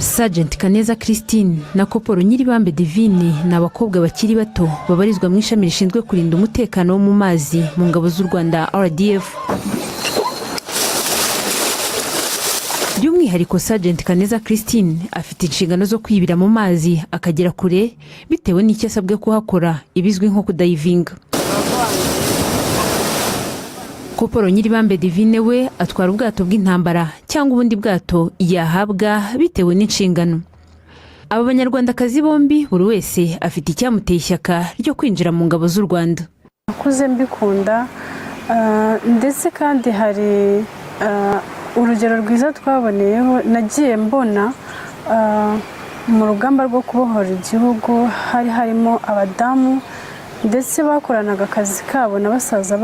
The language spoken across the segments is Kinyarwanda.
Sergeant Kaneza Christine na Koporo Nyiribambe Divine ni abakobwa bakiri bato babarizwa mu ishami rishinzwe kurinda umutekano wo mu mazi mu ngabo z'u Rwanda RDF. By'umwihariko Sergeant Kaneza Christine afite inshingano zo kwibira mu mazi akagera kure bitewe n'icyo asabwe kuhakora ibizwi nko kudayivinga. Koporo Nyiribambe Divine we atwara ubwato bw'intambara cyangwa ubundi bwato yahabwa bitewe n'inshingano. Aba banyarwandakazi bombi buri wese afite icyamuteye ishyaka ryo kwinjira mu ngabo z'u Rwanda. Nakuze mbikunda ndetse kandi hari urugero rwiza twaboneyeho nagiye mbona mu rugamba rwo kubohora igihugu harimo abadamu ndetse bakoranaga akazi kabo na basaza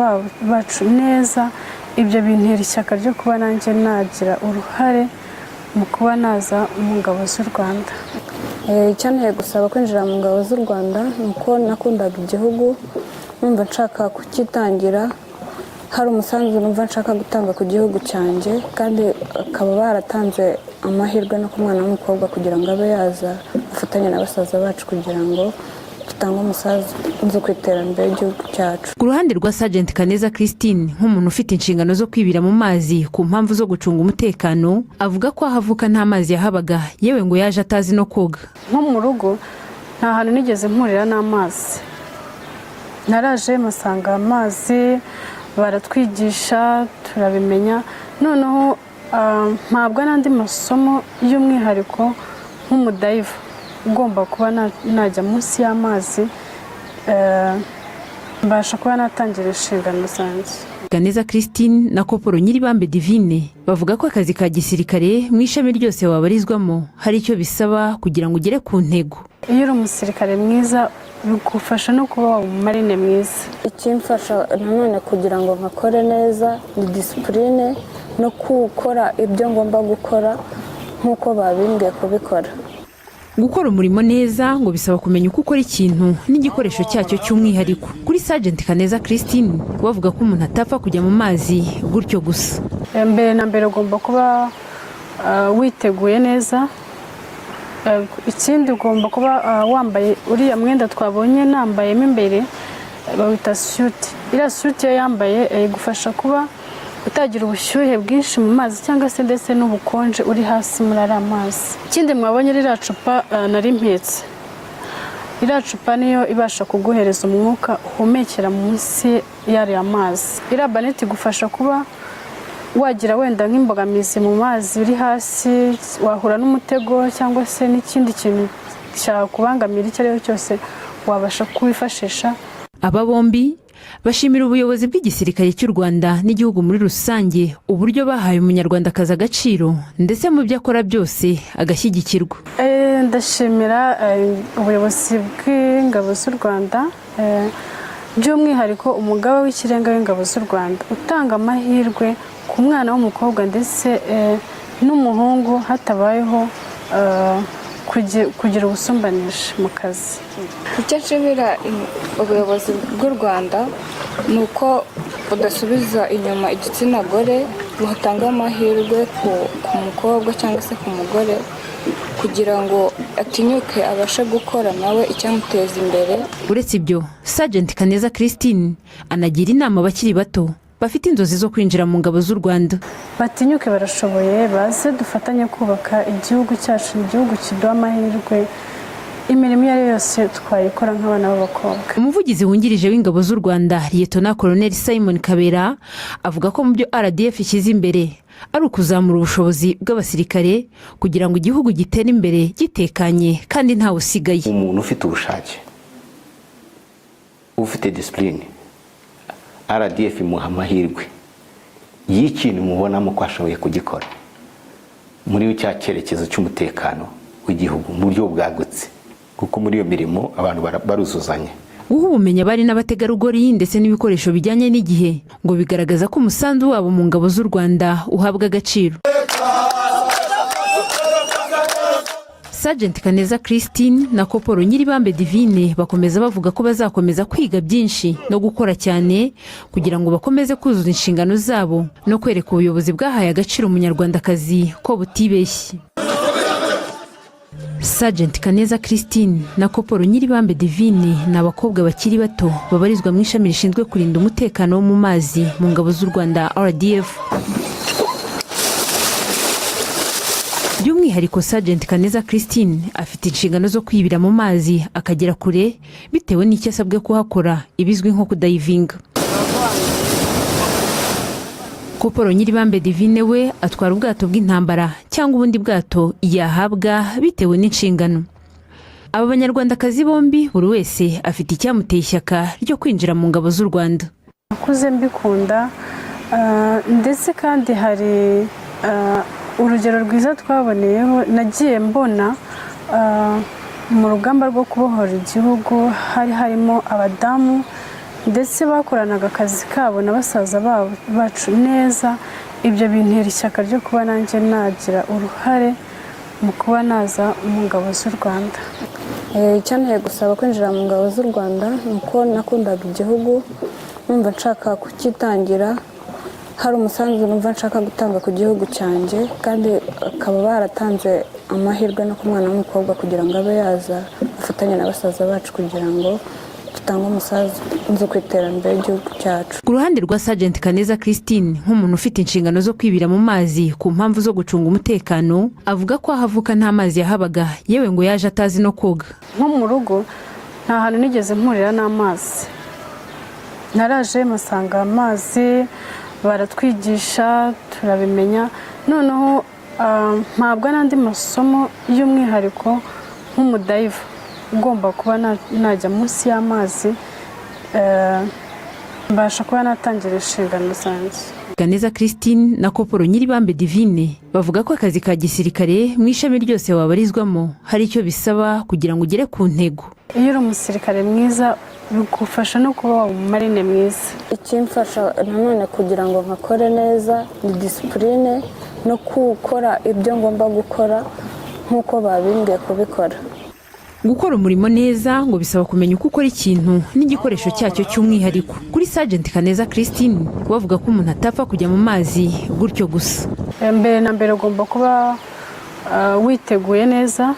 bacu neza. Ibyo bintera ishyaka ryo kuba nanjye nagira uruhare mu kuba naza mu ngabo z'u Rwanda. Cyane gusaba kwinjira mu ngabo z'u Rwanda nuko nakundaga igihugu, numva nshaka kukitangira, hari umusanzu numva nshaka gutanga ku gihugu cyanjye, kandi akaba baratanze amahirwe no ku mwana w'umukobwa kugira ngo abe yaza afatanye na basaza bacu kugira ngo tutanga umusanzu ku iterambere ry'igihugu cyacu. Ku ruhande rwa Sergeant Kaneza Christine nk'umuntu ufite inshingano zo kwibira mu mazi ku mpamvu zo gucunga umutekano, avuga ko ahavuka nta mazi yahabaga, yewe ngo yaje atazi no koga. Nko mu rugo nta hantu nigeze mpurira n'amazi, naraje masanga amazi baratwigisha turabimenya, noneho mpabwa n'andi masomo y'umwihariko nk'umudayiva ugomba kuba najya munsi y'amazi mbasha kuba natangira inshingano zanjye. Kaneza Christine na Koporo Nyiribambe Divine bavuga ko akazi ka gisirikare mu ishami ryose wabarizwamo hari icyo bisaba kugira ngo ugere ku ntego. Iyo uri umusirikare mwiza bigufasha no kuba umumarine mwiza. Ikimfasha nanone kugira ngo nkakore neza ni discipline no gukora ibyo ngomba gukora nk'uko babimbwiye kubikora. Gukora umurimo neza ngo bisaba kumenya uko ukora ikintu n'igikoresho cyacyo cy'umwihariko. Kuri Sergeant Kaneza Christine bavuga ko umuntu atapfa kujya mu mazi gutyo gusa. Mbere na mbere ugomba kuba witeguye neza. Ikindi ugomba kuba wambaye uriya mwenda twabonye nambayemo imbere bawita suit. Iriya suit yo yambaye igufasha kuba utagira ubushyuhe bwinshi mu mazi cyangwa se ndetse n'ubukonje uri hasi muri ariya mazi. Ikindi mwabonye ririya cupa nari mpetse, iriya cupa niyo ibasha kuguhereza umwuka uhumekera munsi y'ariya mazi. Iriya baneti igufasha kuba wagira wenda nk'imbogamizi mu mazi uri hasi, wahura n'umutego cyangwa se n'ikindi kintu cyakubangamira icyo ari cyo cyose wabasha kuwifashisha. Aba bombi bashimira ubuyobozi bw'igisirikare cy'u Rwanda n'igihugu muri rusange uburyo bahaye umunyarwandakazi agaciro ndetse mu byo akora byose agashyigikirwa. Ndashimira ubuyobozi bw'ingabo z'u Rwanda, by'umwihariko umugaba w'ikirenga w'ingabo z'u Rwanda utanga amahirwe ku mwana w'umukobwa ndetse n'umuhungu hatabayeho kugira ubusumbanisha mu kazi. Icyo nshimira ubuyobozi bw'u Rwanda ni uko budasubiza inyuma igitsina gore, buhatanga amahirwe ku mukobwa cyangwa se ku mugore kugira ngo atinyuke abashe gukora nawe icyamuteza imbere. Uretse ibyo, Sergeant Kaneza Christine anagira inama abakiri bato bafite inzozi zo kwinjira mu ngabo z'u Rwanda. Batinyuke, barashoboye, baze dufatanye kubaka igihugu cyacu, igihugu kiduha amahirwe, imirimo iyo ari yose twayikora nk'abana b'abakobwa. Umuvugizi wungirije w'ingabo z'u Rwanda Lieutenant Colonel Simon Kabera avuga ko mu byo RDF ishyize imbere ari ukuzamura ubushobozi bw'abasirikare kugira ngo igihugu gitere imbere gitekanye kandi ntawe usigaye. Umuntu ufite ubushake, ufite discipline, RDF imuha amahirwe y'ikintu mubonamo ko ashoboye kugikora muri cya cyerekezo cy'umutekano w'igihugu mu buryo bwagutse, kuko muri iyo mirimo abantu baruzuzanya. Guha ubumenyi abari n'abategarugori ndetse n'ibikoresho bijyanye n'igihe ngo bigaragaza ko umusanzu wabo mu ngabo z'u Rwanda uhabwa agaciro. Sergeant Kaneza Christine na Koporo Nyiribambe Divine bakomeza bavuga ko bazakomeza kwiga byinshi no gukora cyane kugira ngo bakomeze kuzuza inshingano zabo no kwereka ubuyobozi bwahaye agaciro umunyarwandakazi ko butibeshye. Sergeant Kaneza Christine na Koporo Nyiribambe Divine ni abakobwa bakiri bato babarizwa mu ishami rishinzwe kurinda umutekano wo mu mazi mu ngabo z'u Rwanda RDF. By'umwihariko Sergeant Kaneza Christine afite inshingano zo kwibira mu mazi akagera kure bitewe n'icyo asabwe kuhakora ibizwi nko kudayivinga. Koporo Nyiribambe Divine we atwara ubwato bw'intambara cyangwa ubundi bwato yahabwa bitewe n'inshingano. Aba banyarwandakazi bombi buri wese afite icyamuteye ishyaka ryo kwinjira mu ngabo z'u Rwanda. Nakuze mbikunda ndetse kandi hari urugero rwiza twaboneyeho nagiye mbona mu rugamba rwo kubohora igihugu hari harimo abadamu ndetse bakoranaga akazi kabo na basaza bacu neza. Ibyo bintera ishyaka ryo kuba nanjye nagira uruhare mu kuba naza mu ngabo z'u Rwanda. Icyanteye gusaba kwinjira mu ngabo z'u Rwanda ni uko nakundaga igihugu, numva nshaka kukitangira, hari umusanzu numva nshaka gutanga ku gihugu cyanjye, kandi akaba baratanze amahirwe no ku mwana w'umukobwa kugira ngo abe yaza afatanye na basaza bacu kugira ngo dutange umusanzu ku iterambere ry'igihugu cyacu. Ku ruhande rwa Sergeant Kaneza Christine nk'umuntu ufite inshingano zo kwibira mu mazi ku mpamvu zo gucunga umutekano, avuga ko ahavuka nta mazi yahabaga, yewe ngo yaje atazi no koga. Nko mu rugo nta hantu nigeze mpurira n'amazi, naraje masanga amazi baratwigisha turabimenya, noneho mpabwa n'andi masomo y'umwihariko nk'umudayiva ugomba kuba najya munsi y'amazi, mbasha kuba natangira inshingano zanjye. Kaneza Christine na Koporo Nyiribambe Divine bavuga ko akazi ka gisirikare mu ishami ryose wabarizwamo hari icyo bisaba kugira ngo ugere ku ntego. Iyo uri umusirikare mwiza bigufasha no kuba umumarine mwiza. Ikimfasha nanone kugira ngo nkakore neza ni disipurine no gukora ibyo ngomba gukora nk'uko babimbwiye kubikora. Gukora umurimo neza ngo bisaba kumenya uko ukora ikintu n'igikoresho cyacyo cy'umwihariko. Kuri Sergeant Kaneza Christine bavuga ko umuntu atapfa kujya mu mazi gutyo gusa. Mbere na mbere ugomba kuba witeguye neza.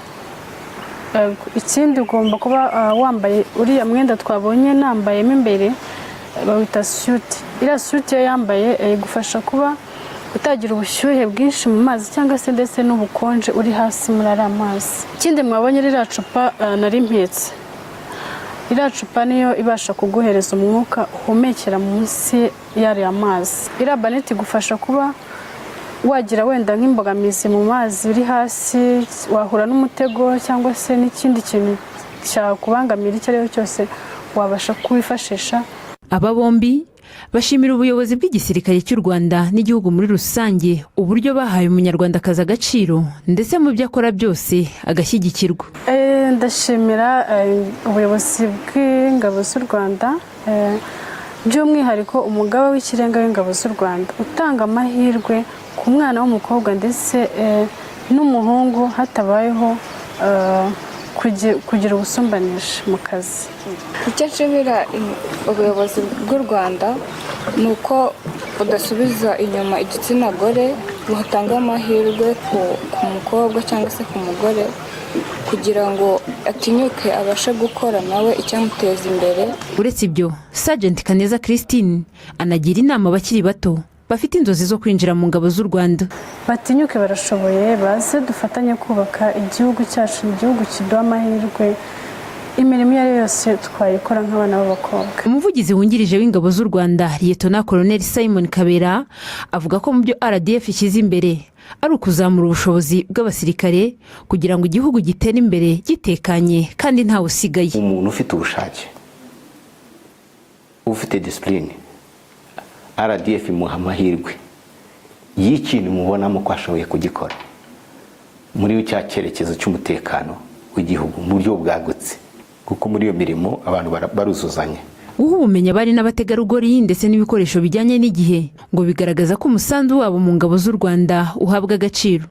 Ikindi ugomba kuba wambaye uriya mwenda twabonye nambayemo imbere bawita suit. Iriya suit yo yambaye igufasha kuba utagira ubushyuhe bwinshi mu mazi cyangwa se ndetse n'ubukonje uri hasi muri ariya mazi. Ikindi mwabonye ririya cupa nari mpetse, iriya cupa niyo ibasha kuguhereza umwuka uhumekera munsi y'ariya mazi. Iriya baneti igufasha kuba wagira wenda nk'imbogamizi mu mazi uri hasi, wahura n'umutego cyangwa se n'ikindi kintu cyakubangamira icyo ari cyo cyose wabasha kuwifashisha. Aba bombi bashimira ubuyobozi bw'igisirikare cy'u Rwanda n'igihugu muri rusange uburyo bahaye umunyarwandakazi agaciro ndetse mu byo akora byose agashyigikirwa. Ndashimira ubuyobozi bw'ingabo z'u Rwanda, by'umwihariko umugaba w'ikirenga w'ingabo z'u Rwanda utanga amahirwe ku mwana w'umukobwa ndetse n'umuhungu hatabayeho kugira ubusumbanisha mu kazi. Icyo nshimira ubuyobozi bw'u Rwanda ni uko budasubiza inyuma igitsina gore, buhatanga amahirwe ku mukobwa cyangwa se ku mugore kugira ngo atinyuke abashe gukora nawe icyamuteza imbere. Uretse ibyo, Sergeant Kaneza Christine anagira inama abakiri bato bafite inzozi zo kwinjira mu ngabo z'u Rwanda. Batinyuke, barashoboye, baze dufatanye kubaka igihugu cyacu, igihugu kiduha amahirwe, imirimo iyo ari yose twayikora nk'abana b'abakobwa. Umuvugizi wungirije w'ingabo z'u Rwanda Lieutenant Colonel Simon Kabera avuga ko mu byo RDF ishyize imbere ari ukuzamura ubushobozi bw'abasirikare kugira ngo igihugu gitere imbere gitekanye kandi ntawe usigaye. Umuntu ufite ubushake, ufite discipline, RDF imuha amahirwe y'ikintu mubonamo ko ashoboye kugikora muri cya cyerekezo cy'umutekano w'igihugu mu buryo bwagutse, kuko muri iyo mirimo abantu baruzuzanya. Guha ubumenyi abari n'abategarugori ndetse n'ibikoresho bijyanye n'igihe ngo bigaragaza ko umusanzu wabo mu ngabo z'u Rwanda uhabwa agaciro.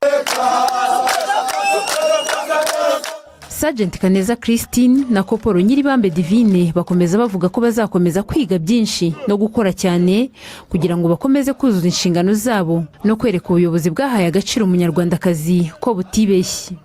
Sergeant Kaneza Christine na Koporo Nyiribambe Divine bakomeza bavuga ko bazakomeza kwiga byinshi no gukora cyane kugira ngo bakomeze kuzuza inshingano zabo no kwereka ubuyobozi bwahaye agaciro umunyarwandakazi ko butibeshye.